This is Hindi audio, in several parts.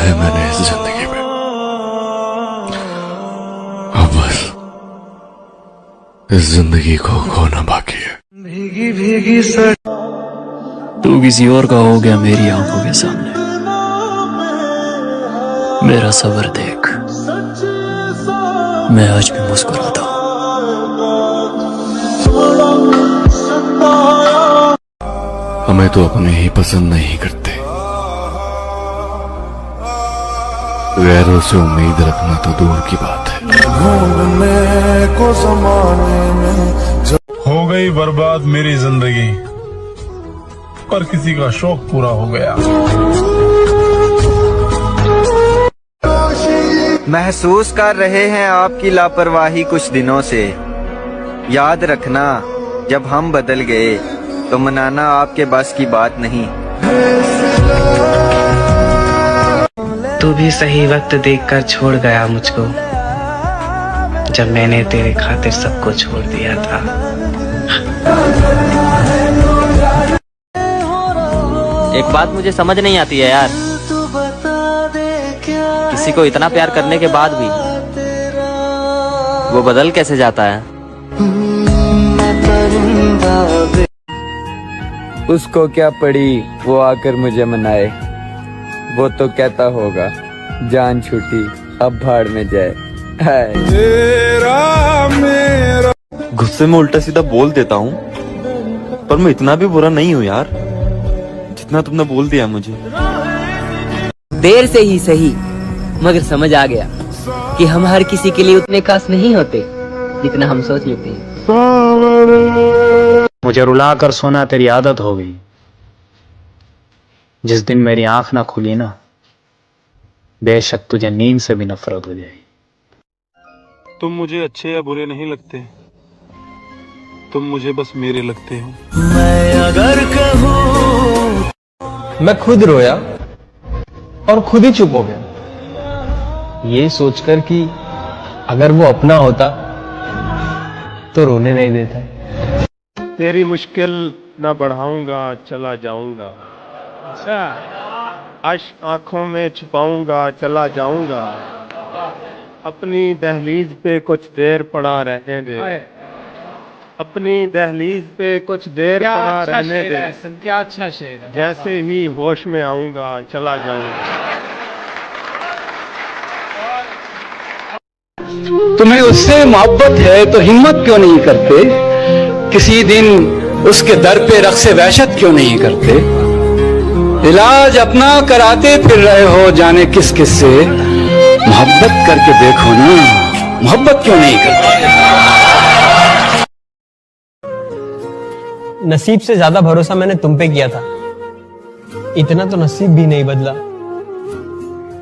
है मैंने इस जिंदगी में, अब बस इस जिंदगी को खोना बाकी है। भीगी भीगी सर तू किसी और का हो गया मेरी आंखों के सामने। मेरा सबर देख, मैं आज भी मुस्कुराता हूं। हमें तो अपने ही पसंद नहीं करते, गैरों से उम्मीद रखना तो दूर की बात है। को ज़माने में हो गई बर्बाद मेरी जिंदगी, पर किसी का शौक पूरा हो गया। महसूस कर रहे हैं आपकी लापरवाही कुछ दिनों से। याद रखना, जब हम बदल गए तो मनाना आपके बस की बात नहीं। तू भी सही वक्त देखकर छोड़ गया मुझको, जब मैंने तेरे खातिर सबको छोड़ दिया था। एक बात मुझे समझ नहीं आती है यार, किसी को इतना प्यार करने के बाद भी वो बदल कैसे जाता है। उसको क्या पड़ी वो आकर मुझे मनाए, वो तो कहता होगा जान छूटी अब भाड़ में जाए। गुस्से में उल्टा सीधा बोल देता हूँ, पर मैं इतना भी बुरा नहीं हूँ यार, जितना तुमने बोल दिया मुझे। देर से ही सही, मगर समझ आ गया कि हम हर किसी के लिए उतने खास नहीं होते जितना हम सोच लेते हैं। मुझे रुला कर सोना तेरी आदत हो गई। जिस दिन मेरी आंख ना खुली ना, बेशक तुझे नींद से भी नफरत हो जाएगी। तुम मुझे अच्छे या बुरे नहीं लगते, तुम मुझे बस मेरे लगते हो। मैं अगर कहूँ, मैं खुद रोया और खुद ही चुप हो गया, ये सोचकर कि अगर वो अपना होता तो रोने नहीं देता। तेरी मुश्किल ना बढ़ाऊंगा, चला जाऊंगा। अश्क आंखों में छुपाऊंगा, चला जाऊंगा। अपनी दहलीज पे कुछ देर पड़ा रहने दे, अपनी दहलीज पे कुछ देर पड़ा रहने दे। क्या अच्छा शेर है। जैसे ही होश में आऊंगा, चला जाऊंगा। तुम्हें उससे मोहब्बत है तो हिम्मत क्यों नहीं करते? किसी दिन उसके दर पे रक्स वहशत क्यों नहीं करते? इलाज अपना कराते फिर रहे हो जाने किस किस से, मोहब्बत करके देखो ना, मोहब्बत क्यों नहीं करते? नसीब से ज्यादा भरोसा मैंने तुम पे किया था। इतना तो नसीब भी नहीं बदला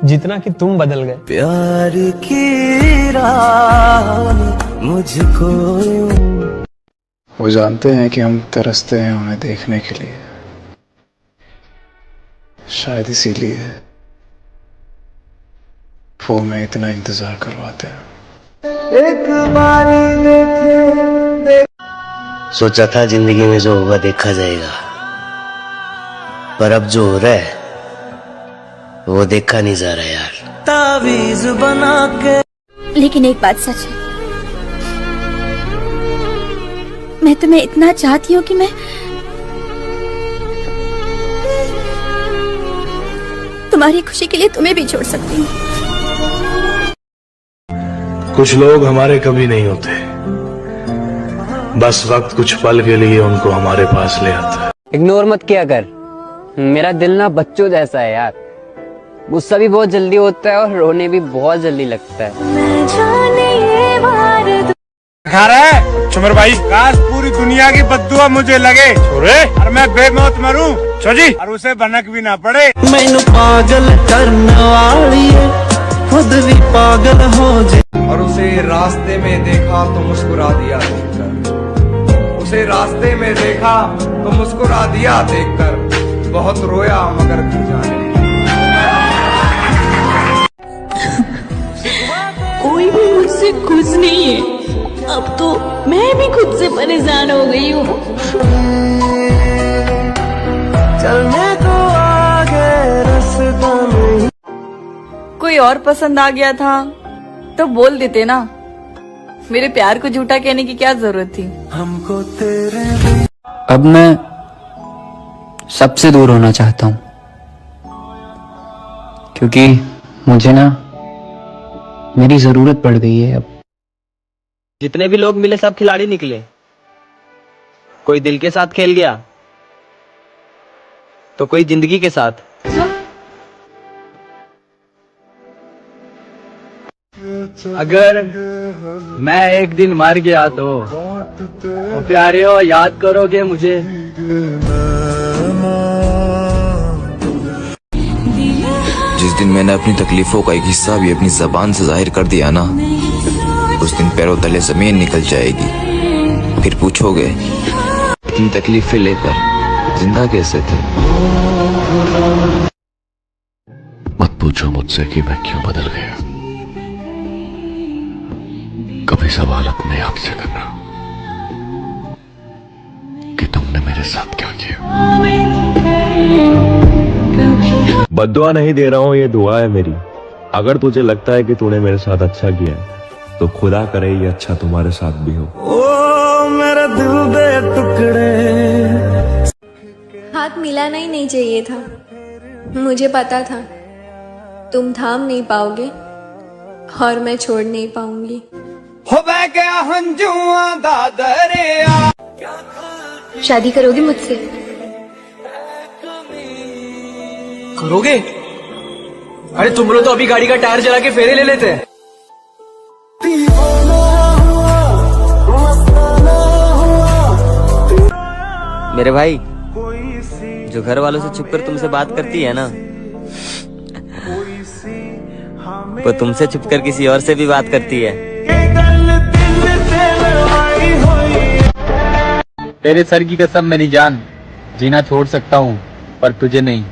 जितना कि तुम बदल गए। प्यार की राह मुझको वो जानते हैं कि हम तरसते हैं उन्हें देखने के लिए, शायद इसीलिए वो मैं इतना इंतजार करवाते हैं। एक बारी देखे सोचा था जिंदगी में जो होगा देखा जाएगा, पर अब जो हो रहा है वो देखा नहीं जा रहा यार। तावीज बना के। लेकिन एक बात सच है, मैं तुम्हें इतना चाहती हूँ कि मैं तुम्हारी खुशी के लिए तुम्हें भी छोड़ सकती हूँ। कुछ लोग हमारे कभी नहीं होते, बस वक्त कुछ पल के लिए उनको हमारे पास ले आता है। इग्नोर मत किया कर, मेरा दिल ना बच्चों जैसा है यार, गुस्सा भी बहुत जल्दी होता है और रोने भी बहुत जल्दी लगता है। खा रहा है चुमर भाई, काश पूरी दुनिया की बद्दुआ मुझे लगे और मैं बेमौत मरूं जी, और उसे भनक भी ना पड़े। मैनू पागल करने वाली है, खुद भी पागल हो जाए। और उसे रास्ते में देखा तो मुस्कुरा दिया देखकर, उसे रास्ते में देखा तो मुस्कुरा दिया देखकर, बहुत रोया मगर घर जाने। कोई भी मुझसे खुश नहीं है, अब तो मैं भी खुद से परेशान हो गई हूँ। चलने तो आगे रास्ता नहीं। कोई और पसंद आ गया था तो बोल देते ना। मेरे प्यार को झूठा कहने की क्या जरूरत थी। हमको तेरे अब मैं सबसे दूर होना चाहता हूँ, क्योंकि मुझे ना मेरी जरूरत पड़ गई है अब। जितने भी लोग मिले सब खिलाड़ी निकले। कोई दिल के साथ खेल गया तो कोई जिंदगी के साथ। अगर मैं एक दिन मर गया तो प्यारे याद करोगे मुझे। जिस दिन मैंने अपनी तकलीफों का एक हिस्सा भी अपनी जबान से जाहिर कर दिया ना, उस दिन पैरों तले जमीन निकल जाएगी। फिर पूछोगे इतनी तकलीफें लेकर जिंदा कैसे थे। मत पूछो मुझसे कि मैं क्यों बदल गया। कभी सवाल अपने आप से करना कि तुमने मेरे साथ क्या किया। बद्दुआ नहीं दे रहा हूँ, ये दुआ है मेरी। अगर तुझे लगता है कि तूने मेरे साथ अच्छा किया है तो खुदा करे ये अच्छा तुम्हारे साथ भी हो। ओ मेरा दिल दे टुकड़े। हाथ मिलाना ही नहीं चाहिए था। मुझे पता था तुम थाम नहीं पाओगे और मैं छोड़ नहीं पाऊंगी। हो बह गया हंजुआ दा दरिया। शादी करोगी मुझसे? करोगे? अरे तुम लोग तो अभी गाड़ी का टायर जला के फेरे ले लेते हैं। मेरे भाई, जो घर वालों से छुपकर तुमसे बात करती है ना, वो तुमसे छुपकर किसी और से भी बात करती है। तेरे सर की कसम मेरी जान, जीना छोड़ सकता हूँ पर तुझे नहीं।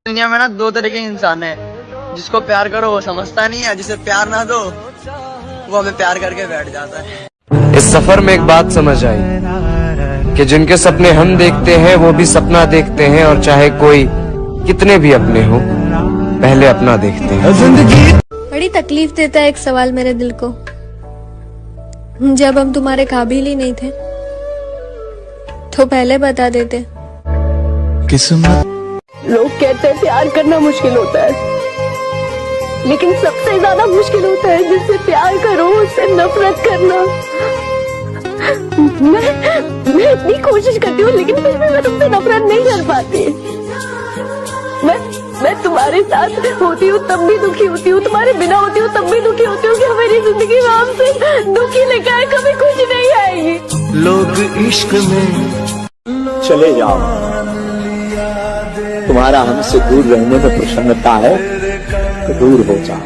दुनिया में ना दो तरह के इंसान है, जिसको प्यार करो वो समझता नहीं है, जिसे प्यार ना दो वो हमें प्यार करके बैठ जाता है। इस सफर में एक बात समझ आई कि जिनके सपने हम देखते हैं वो भी सपना देखते हैं, और चाहे कोई कितने भी अपने हो पहले अपना देखते हैं। जिंदगी बड़ी तकलीफ देता है एक सवाल मेरे दिल को। जब हम तुम्हारे काबिल ही नहीं थे तो पहले बता देते। किस्मत। लोग कहते हैं प्यार करना मुश्किल होता है, लेकिन सबसे ज्यादा मुश्किल होता है जिससे प्यार करो उससे नफरत करना। मैं इतनी कोशिश करती हूँ लेकिन फिर भी मैं तुमसे नफरत नहीं कर पाती। मैं तुम्हारे साथ होती हूँ तब भी दुखी होती हूँ, तुम्हारे बिना होती हूँ तब भी दुखी होती हूँ कि मेरी जिंदगी में हमसे दुखी लेकर आए, कभी खुशी नहीं आएगी। लोग इश्क में चले जाओ, तुम्हारा हमसे दूर रहने में प्रसन्नता है तो दूर हो जाओ।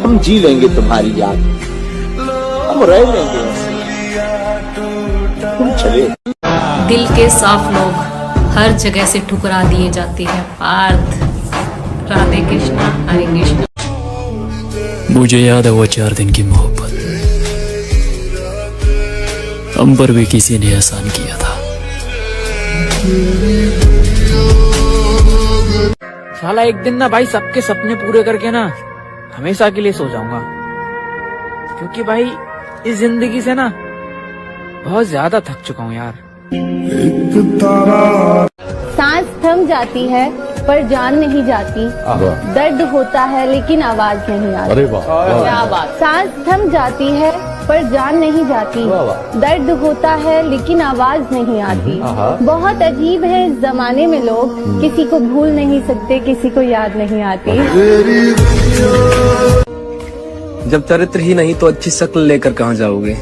हम जी लेंगे तुम्हारी याद, हम रह लेंगे ऐसे, तुम चले। दिल के साफ लोग हर जगह से ठुकरा दिए जाते हैं। पार्थ, राधे कृष्णा, हरे कृष्णा। मुझे याद है वो 4 दिन की मोहब्बत, हम पर भी किसी ने एहसान किया था। साला एक दिन ना भाई सबके सपने पूरे करके ना हमेशा के लिए सो जाऊंगा, क्योंकि भाई इस जिंदगी से ना बहुत ज्यादा थक चुका हूँ यार। सांस थम जाती है पर जान नहीं जाती, दर्द होता है लेकिन आवाज नहीं आती। क्या बात। सांस थम जाती है पर जान नहीं जाती, दर्द होता है लेकिन आवाज नहीं आती। बहुत अजीब है इस जमाने में लोग, किसी को भूल नहीं सकते, किसी को याद नहीं आती। जब चरित्र ही नहीं तो अच्छी शक्ल लेकर कहाँ जाओगे।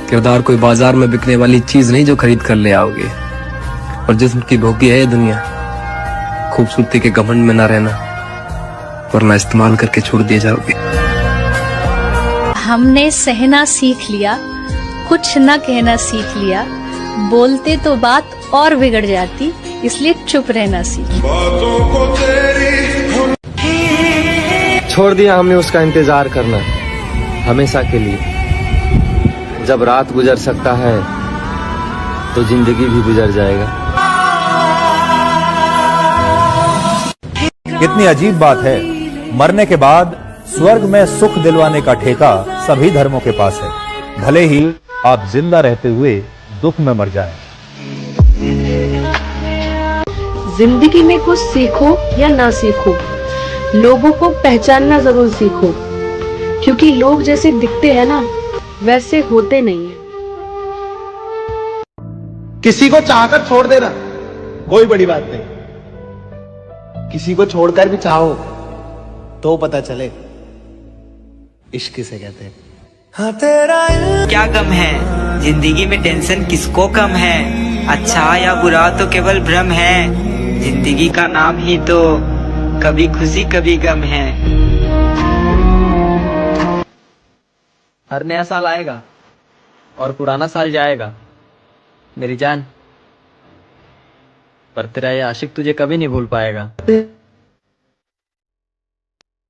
किरदार कोई बाजार में बिकने वाली चीज नहीं जो खरीद कर ले आओगे। और जिस्म की भोगी है ये दुनिया, खूबसूरती के घमंड में ना रहना वरना इस्तेमाल करके छोड़ दिए जाओगे। हमने सहना सीख लिया, कुछ न कहना सीख लिया, बोलते तो बात और बिगड़ जाती, इसलिए चुप रहना सीख। छोड़ दिया हमने उसका इंतजार करना हमेशा के लिए। जब रात गुजर सकता है तो जिंदगी भी गुजर जाएगा। कितनी अजीब बात है, मरने के बाद स्वर्ग में सुख दिलवाने का ठेका सभी धर्मों के पास है, भले ही आप जिंदा रहते हुए दुख में मर जाएं। जिंदगी में कुछ सीखो या ना सीखो, लोगों को पहचानना जरूर सीखो, क्योंकि लोग जैसे दिखते हैं ना वैसे होते नहीं है। किसी को चाहकर छोड़ देना कोई बड़ी बात नहीं, किसी को छोड़कर भी चाहो तो पता चले इश्क किसे कहते हैं। हाँ तेरा क्या गम है जिंदगी में, टेंशन किसको कम है, अच्छा या बुरा तो केवल भ्रम है, जिंदगी का नाम ही तो कभी खुशी कभी गम है। हर नया साल आएगा और पुराना साल जाएगा मेरी जान, पर तेरा ये आशिक तुझे कभी नहीं भूल पाएगा।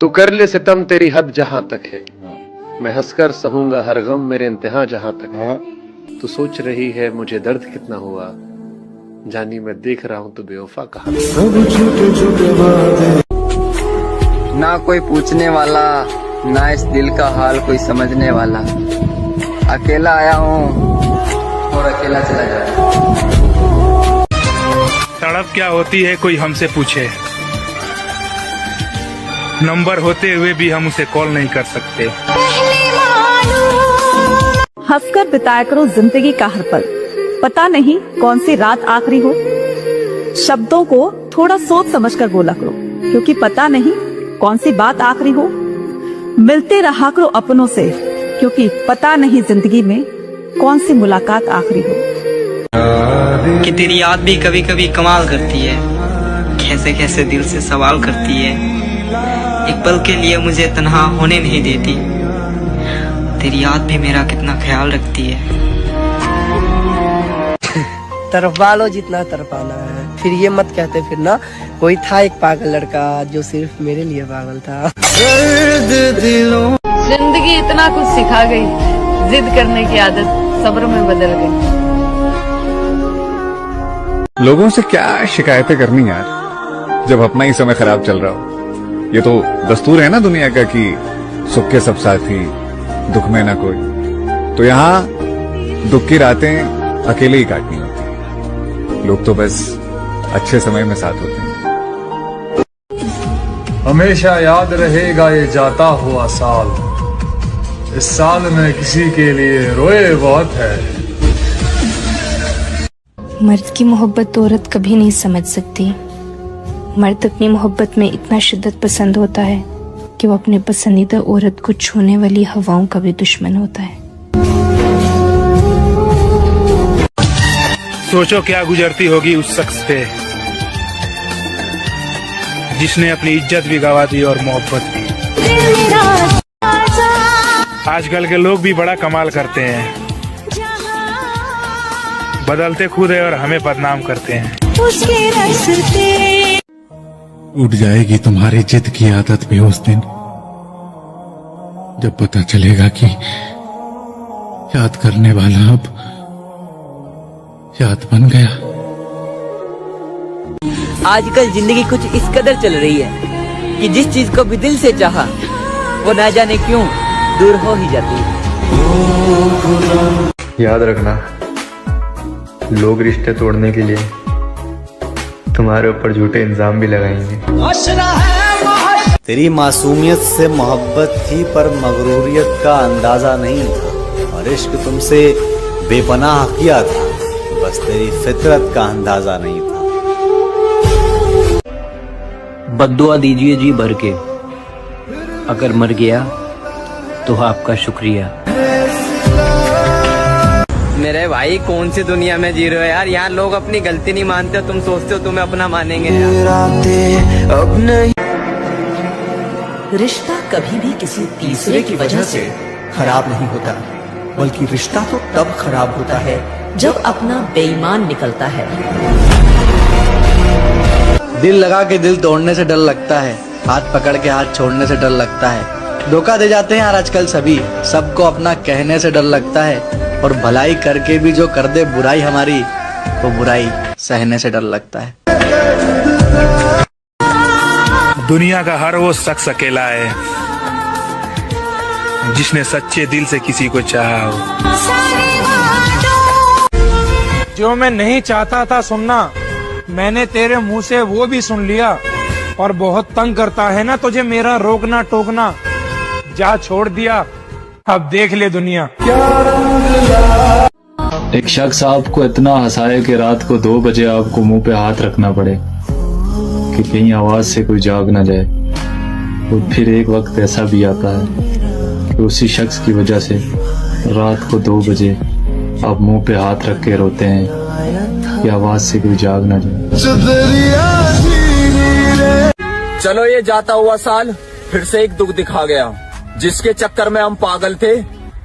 तू कर ले सितम तेरी हद जहां तक है, मैं हंसकर सहूंगा हर गम मेरे इंतहा जहां तक है। तू सोच रही है मुझे दर्द कितना हुआ, जानी मैं देख रहा हूं तो बेवफा कहा। ना कोई पूछने वाला, ना इस दिल का हाल कोई समझने वाला, अकेला आया हूँ और अकेला चला जाऊँ। तड़प क्या होती है कोई हमसे पूछे, नंबर होते हुए भी हम उसे कॉल नहीं कर सकते। हंसकर बिताया करो जिंदगी का हर पल, पता नहीं कौन सी रात आखिरी हो। शब्दों को थोड़ा सोच समझकर बोला करो, क्योंकि पता नहीं कौन सी बात आखिरी हो। मिलते रहा करो अपनों से, क्योंकि पता नहीं जिंदगी में कौन सी मुलाकात आखिरी हो। कि तेरी याद भी कभी कभी कमाल करती है, कैसे कैसे दिल से सवाल करती है, एक पल के लिए मुझे तन्हा होने नहीं देती, तेरी याद भी मेरा कितना ख्याल रखती है। तरफा लो जितना तरफाना है, फिर ये मत कहते फिर ना कोई था एक पागल लड़का जो सिर्फ मेरे लिए पागल था। जिंदगी इतना कुछ सिखा गई, जिद करने की आदत सब्र में बदल गई। लोगों से क्या शिकायतें करनी यार, जब अपना ही समय खराब चल रहा हो। ये तो दस्तूर है ना दुनिया का कि सुख के सब साथी दुख में ना कोई। तो यहाँ दुख की रातें अकेले ही काटनी होती है, लोग तो बस अच्छे समय में साथ होते हैं। हमेशा याद रहेगा ये जाता हुआ साल, इस साल में किसी के लिए रोए बहुत है। मर्द की मोहब्बत तो औरत कभी नहीं समझ सकती। मर्द अपनी मोहब्बत में इतना शिद्दत पसंद होता है कि वो अपने पसंदीदा औरत को छूने वाली हवाओं का भी दुश्मन होता है। सोचो क्या गुजरती होगी उस शख्स पे जिसने अपनी इज्जत भी गवा दी और मोहब्बत भी। आजकल के लोग भी बड़ा कमाल करते हैं, बदलते खुद है और हमें बदनाम करते हैं। उठ जाएगी तुम्हारी जिद की आदत भी उस दिन, जब पता चलेगा कि याद करने वाला अब याद बन गया। आजकल जिंदगी कुछ इस कदर चल रही है कि जिस चीज को भी दिल से चाहा वो ना जाने क्यों दूर हो ही जाती है। याद रखना, लोग रिश्ते तोड़ने के लिए तुम्हारे ऊपर झूठे इल्जाम भी लगाएंगे। तेरी मासूमियत से मोहब्बत थी पर मगरूरियत का अंदाजा नहीं था, और इश्क तुमसे बेपनाह किया था, बस तेरी फितरत का अंदाजा नहीं था। बद्दुआ दीजिए जी भर के, अगर मर गया तो आपका शुक्रिया। मेरे भाई कौन सी दुनिया में जी रहे हो यार, यहाँ लोग अपनी गलती नहीं मानते, तुम सोचते हो तुम्हें अपना मानेंगे यार। रिश्ता कभी भी किसी तीसरे की वजह से खराब नहीं होता, बल्कि रिश्ता तो तब खराब होता है जब अपना बेईमान निकलता है। दिल लगा के दिल तोड़ने से डर लगता है, हाथ पकड़ के हाथ छोड़ने से डर लगता है। धोखा दे जाते हैं यार आजकल सभी, सबको अपना कहने से डर लगता है, और भलाई करके भी जो कर दे बुराई हमारी, तो बुराई सहने से डर लगता है। दुनिया का हर वो शख्स अकेला है जिसने सच्चे दिल से किसी को चाहा हो। जो मैं नहीं चाहता था सुनना, मैंने तेरे मुंह से वो भी सुन लिया। और बहुत तंग करता है ना तुझे मेरा रोकना टोकना, जा छोड़ दिया, अब देख ले दुनिया। एक शख्स आपको इतना हंसाए कि रात को 2 बजे आपको मुंह पे हाथ रखना पड़े कि कहीं आवाज से कोई जाग ना जाए। और फिर एक वक्त ऐसा भी आता है कि उसी शख्स की वजह से रात को 2 बजे आप मुंह पे हाथ रख के रोते हैं कि आवाज से कोई जाग ना जाए। चलो ये जाता हुआ साल फिर से एक दुख दिखा गया। जिसके चक्कर में हम पागल थे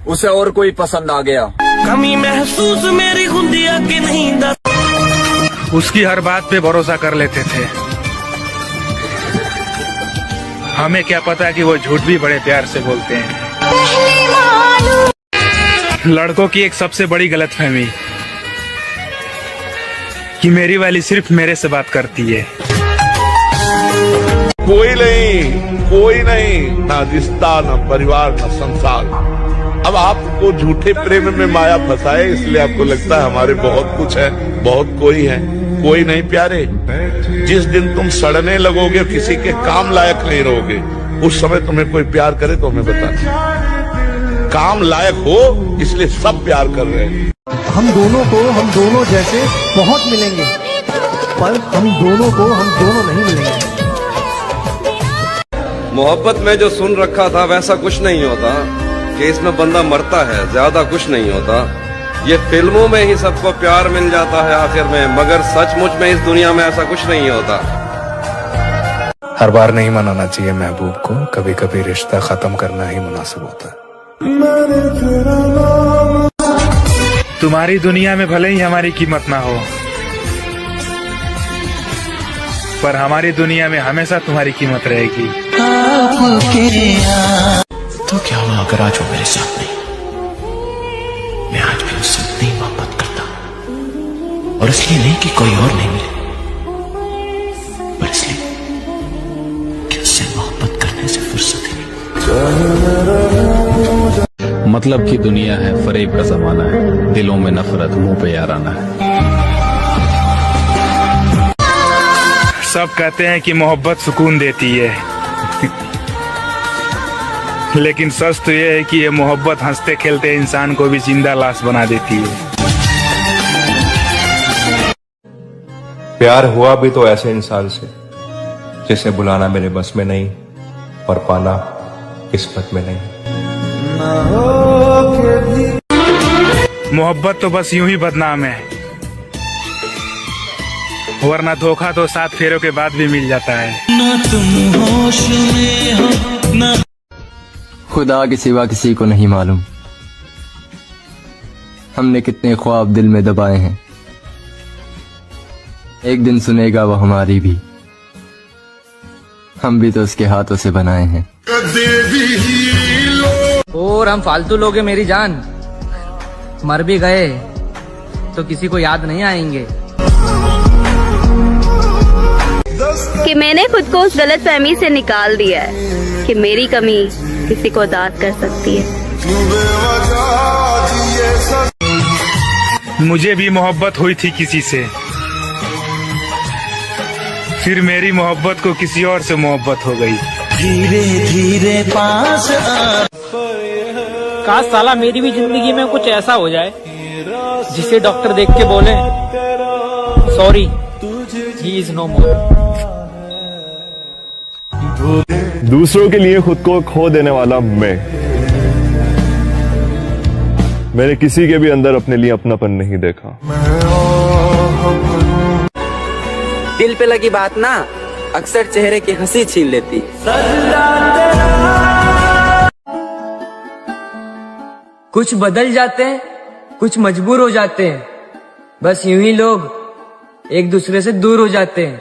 उसे और कोई पसंद आ गया। कमी महसूस मेरी गुंदिया के नहीं दस। उसकी हर बात पे भरोसा कर लेते थे। हमें क्या पता कि वो झूठ भी बड़े प्यार से बोलते हैं। लड़कों की एक सबसे बड़ी गलतफहमी कि मेरी वाली सिर्फ मेरे से बात करती है। कोई नहीं, ना रिश्ता, ना परिवार, ना संसार। अब आपको झूठे प्रेम में माया फंसाए, इसलिए आपको लगता है हमारे बहुत कुछ है, बहुत कोई है। कोई नहीं प्यारे, जिस दिन तुम सड़ने लगोगे, किसी के काम लायक नहीं रहोगे, उस समय तुम्हें कोई प्यार करे तो हमें बताना। काम लायक हो इसलिए सब प्यार कर रहे हैं। हम दोनों जैसे बहुत मिलेंगे, पर हम दोनों नहीं मिलेंगे। मोहब्बत में जो सुन रखा था वैसा कुछ नहीं होता कि इसमें बंदा मरता है, ज्यादा कुछ नहीं होता। ये फिल्मों में ही सबको प्यार मिल जाता है आखिर में, मगर सचमुच में इस दुनिया में ऐसा कुछ नहीं होता। हर बार नहीं मनाना चाहिए महबूब को, कभी कभी रिश्ता खत्म करना ही मुनासिब होता है। तुम्हारी दुनिया में भले ही हमारी कीमत ना हो, पर हमारी दुनिया में हमेशा तुम्हारी कीमत रहेगी। तो क्या हुआ अगर आज वो मेरे साथ नहीं? मैं आज भी उससे इतनी मोहब्बत करता हूं, और इसलिए नहीं कि कोई और नहीं मिले, पर इसलिए कि उससे मोहब्बत करने से फुर्सत ही नहीं। मतलब की दुनिया है, फरेब का जमाना है, दिलों में नफरत, मुंह पे याराना है। सब कहते हैं कि मोहब्बत सुकून देती है, लेकिन सच तो यह है कि ये मोहब्बत हंसते खेलते इंसान को भी जिंदा लाश बना देती है। प्यार हुआ भी तो ऐसे इंसान से जिसे बुलाना मेरे बस में नहीं और पाना किस्मत में नहीं। मोहब्बत तो बस यूं ही बदनाम है, वरना धोखा तो 7 फेरों के बाद भी मिल जाता है। ना तुम होश में हो ना। खुदा के सिवा किसी को नहीं मालूम हमने कितने ख्वाब दिल में दबाए हैं। एक दिन सुनेगा वो हमारी भी, हम भी तो उसके हाथों से बनाए हैं। और हम फालतू लोग हैं मेरी जान, मर भी गए तो किसी को याद नहीं आएंगे। कि मैंने खुद को उस गलतफहमी से निकाल दिया है कि मेरी कमी किसी को उदास कर सकती है। मुझे भी मोहब्बत हुई थी किसी से, फिर मेरी मोहब्बत को किसी और से मोहब्बत हो गई। धीरे धीरे पास काश साला मेरी भी जिंदगी में कुछ ऐसा हो जाए जिसे डॉक्टर देख के बोले सॉरी ही इज नो मोर। दूसरों के लिए खुद को खो देने वाला मैंने किसी के भी अंदर अपने लिए अपनापन नहीं देखा। दिल पे लगी बात ना अक्सर चेहरे की हंसी छीन लेती। कुछ बदल जाते हैं, कुछ मजबूर हो जाते हैं, बस यूं ही लोग एक दूसरे से दूर हो जाते हैं।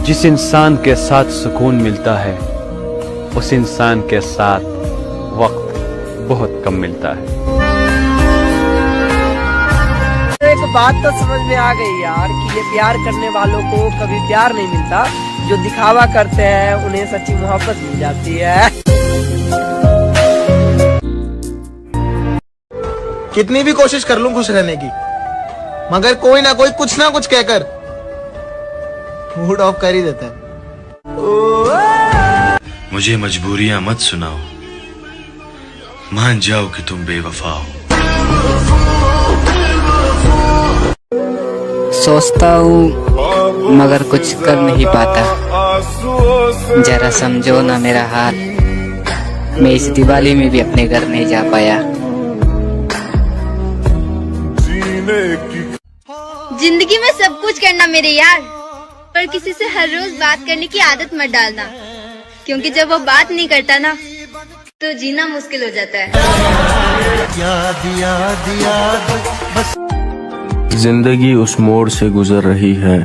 जिस इंसान के साथ सुकून मिलता है उस इंसान के साथ वक्त बहुत कम मिलता है। अब बात तो समझ में आ गई यार कि ये प्यार करने वालों को कभी प्यार नहीं मिलता, जो दिखावा करते हैं उन्हें सच्ची मोहब्बत मिल जाती है। कितनी भी कोशिश कर लूं खुश रहने की, मगर कोई ना कोई कुछ ना कुछ कहकर मूड ऑफ कर ही देता है। मुझे मजबूरियां मत सुनाओ, मान जाओ कि तुम बेवफा हो। सोचता हूँ मगर कुछ कर नहीं पाता, जरा समझो ना मेरा हाल, मैं इस दिवाली में भी अपने घर नहीं जा पाया। जिंदगी में सब कुछ करना मेरे यार, पर किसी से हर रोज बात करने की आदत मत डालना, क्योंकि जब वो बात नहीं करता ना तो जीना मुश्किल हो जाता है। जिंदगी उस मोड़ से गुजर रही है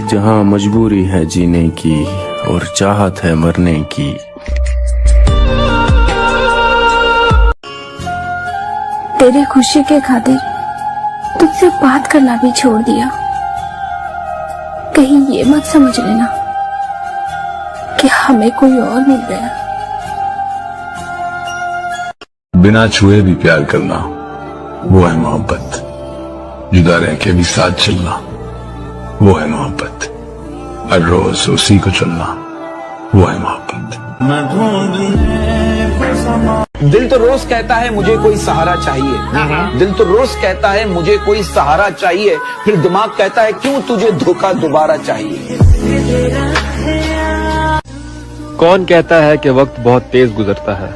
जहां मजबूरी है जीने की और चाहत है मरने की। तेरी खुशी के खातिर तुझसे बात करना भी छोड़ दिया। कहीं ये मत समझ लेना कि हमें कोई और मिल गया। बिना छुए भी प्यार करना वो है मोहब्बत, जुदा रह के भी साथ चलना वो है मोहब्बत, हर रोज उसी को चुनना वो है मोहब्बत। दिल तो रोज कहता है मुझे कोई सहारा चाहिए, दिल तो रोज कहता है मुझे कोई सहारा चाहिए, फिर दिमाग कहता है क्यों तुझे धोखा दोबारा चाहिए। कौन कहता है कि वक्त बहुत तेज गुजरता है?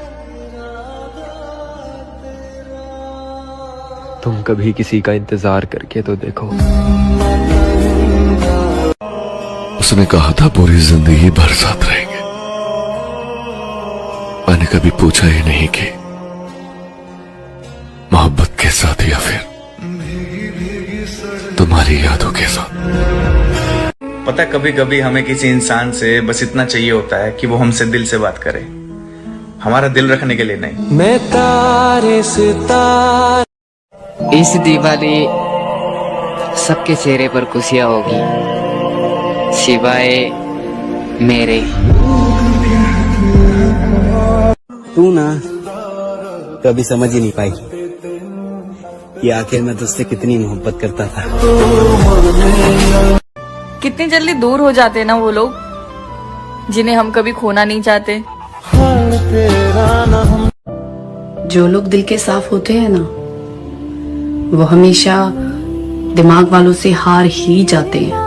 तुम कभी किसी का इंतजार करके तो देखो। उसने कहा था पूरी जिंदगी भर साथ रहेंगे, मैंने कभी पूछा ही नहीं कि मोहब्बत के साथ या फिर तुम्हारी यादों के साथ। पता है कभी कभी हमें किसी इंसान से बस इतना चाहिए होता है कि वो हमसे दिल से बात करे, हमारा दिल रखने के लिए नहीं। मैं तारे सितारे। इस दिवाली सबके चेहरे पर खुशियां होगी सिवाय मेरे। तू ना कभी समझ ही नहीं पाई कि आखिर मैं तुझसे कितनी मोहब्बत करता था। कितनी जल्दी दूर हो जाते हैं ना वो लोग जिन्हें हम कभी खोना नहीं चाहते। जो लोग दिल के साफ होते हैं ना, वो हमेशा दिमाग वालों से हार ही जाते हैं।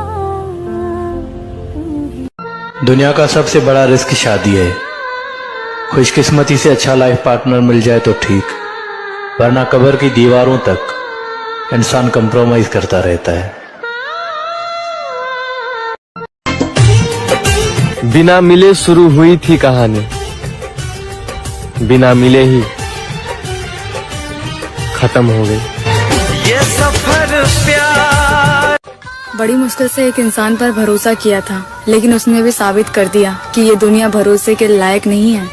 दुनिया का सबसे बड़ा रिस्क शादी है। खुशकिस्मती से अच्छा लाइफ पार्टनर मिल जाए तो ठीक, वरना कब्र की दीवारों तक इंसान कंप्रोमाइज करता रहता है। बिना मिले शुरू हुई थी कहानी, बिना मिले ही खत्म हो गई। ये सफर प्यार। बड़ी मुश्किल से एक इंसान पर भरोसा किया था, लेकिन उसने भी साबित कर दिया कि ये दुनिया भरोसे के लायक नहीं है।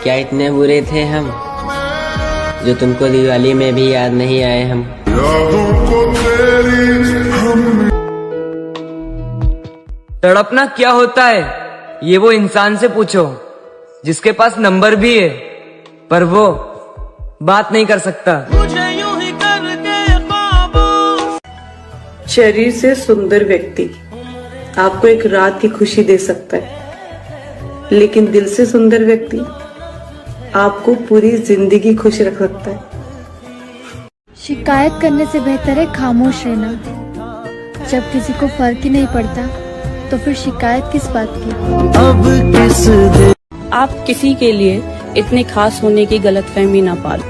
क्या इतने बुरे थे हम जो तुमको दिवाली में भी याद नहीं आए हम? तड़पना क्या होता है ये वो इंसान से पूछो जिसके पास नंबर भी है पर वो बात नहीं कर सकता। शरीर से सुंदर व्यक्ति आपको एक रात की खुशी दे सकता है, लेकिन दिल से सुंदर व्यक्ति आपको पूरी जिंदगी खुश रख सकता है। शिकायत करने से बेहतर है खामोश रहना। जब किसी को फर्क ही नहीं पड़ता तो फिर शिकायत किस बात की। आप किसी के लिए इतने खास होने की गलतफहमी ना पालो,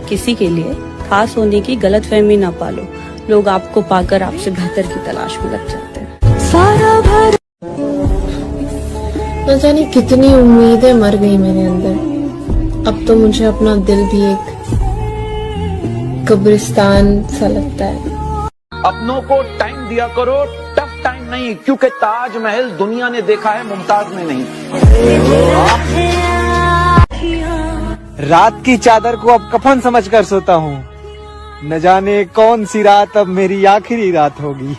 किसी के लिए खास होने की गलतफहमी ना पालो। लोग आपको पाकर आपसे बेहतर की तलाश में लग जाते हैं। सारा भर न जाने कितनी उम्मीदें मर गई मेरे अंदर। अब तो मुझे अपना दिल भी एक कब्रिस्तान सा लगता है। अपनों को टाइम दिया करो, टफ टाइम नहीं, क्योंकि ताजमहल दुनिया ने देखा है, मुमताज ने नहीं। रात की चादर को अब कफन समझकर सोता हूँ। न जाने कौन सी रात अब मेरी आखिरी रात होगी।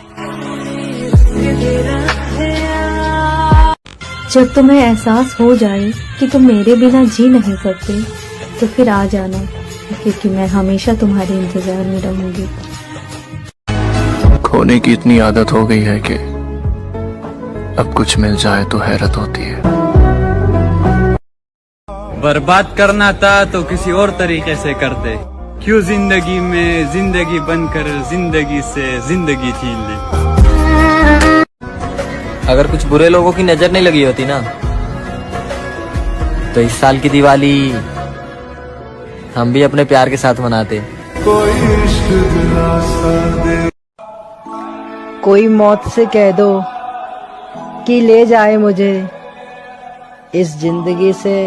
जब तुम्हें एहसास हो जाए कि तुम मेरे बिना जी नहीं सकते तो फिर आ जाना, क्योंकि मैं हमेशा तुम्हारे इंतजार में रहूंगी। खोने की इतनी आदत हो गई है कि अब कुछ मिल जाए तो हैरत होती है। बर्बाद करना था तो किसी और तरीके से करते, क्यों जिंदगी में जिंदगी बनकर जिंदगी से जिंदगी छीन ली। अगर कुछ बुरे लोगों की नजर नहीं लगी होती ना, तो इस साल की दिवाली हम भी अपने प्यार के साथ मनाते। कोई मौत से कह दो कि ले जाए मुझे, इस जिंदगी से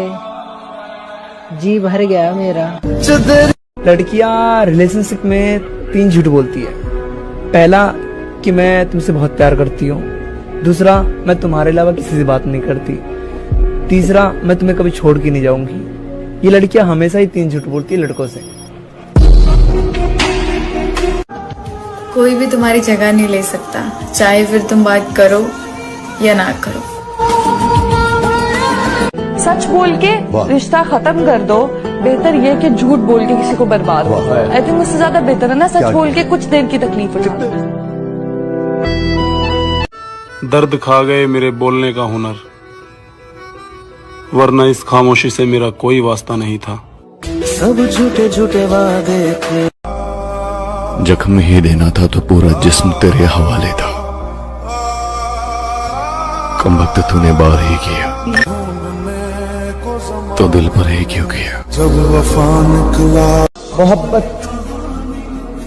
जी भर गया मेरा। लड़कियां रिलेशनशिप में 3 झूठ बोलती है। पहला कि मैं तुमसे बहुत प्यार करती हूँ, दूसरा मैं तुम्हारे अलावा किसी से बात नहीं करती, तीसरा मैं तुम्हें कभी छोड़ के नहीं जाऊंगी। ये लड़कियां हमेशा ही 3 झूठ बोलती है लड़कों से। कोई भी तुम्हारी जगह नहीं ले सकता, चाहे फिर तुम बात करो या ना करो। सच बोल के रिश्ता खत्म कर दो, बेहतर ये कि झूठ बोल के किसी को बर्बाद हो। आई थिंक उससे ज्यादा बेहतर है ना सच बोल के कुछ देर की तकलीफ उठाना। दर्द खा गए मेरे बोलने का हुनर, वरना इस खामोशी से मेरा कोई वास्ता नहीं था। सब झूठे झूठे वादे थे, जख्म ही देना था तो पूरा जिस्म तेरे हवाले था। कमबख्त तूने बार ही किया तो दिल पर ही क्यों किया। जब वफा निकला। मोहब्बत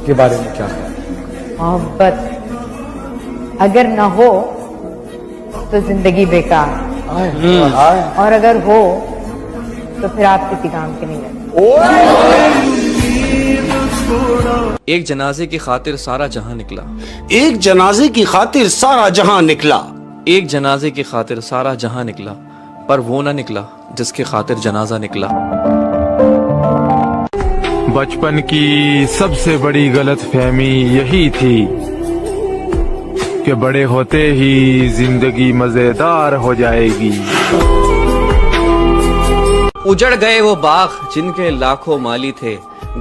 के बारे में क्या है? मोहब्बत अगर न हो तो जिंदगी बेकार, और अगर हो तो फिर आप किसी काम के नहीं रहते। एक जनाजे की खातिर सारा जहां निकला, एक जनाजे की खातिर सारा जहां निकला, एक जनाजे की खातिर सारा जहां निकला, पर वो ना निकला जिसके खातिर जनाजा निकला। बचपन की सबसे बड़ी गलतफहमी यही थी कि बड़े होते ही जिंदगी मजेदार हो जाएगी। उजड़ गए वो बाग जिनके लाखों माली थे,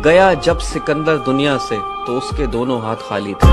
गया जब सिकंदर दुनिया से तो उसके दोनों हाथ खाली थे।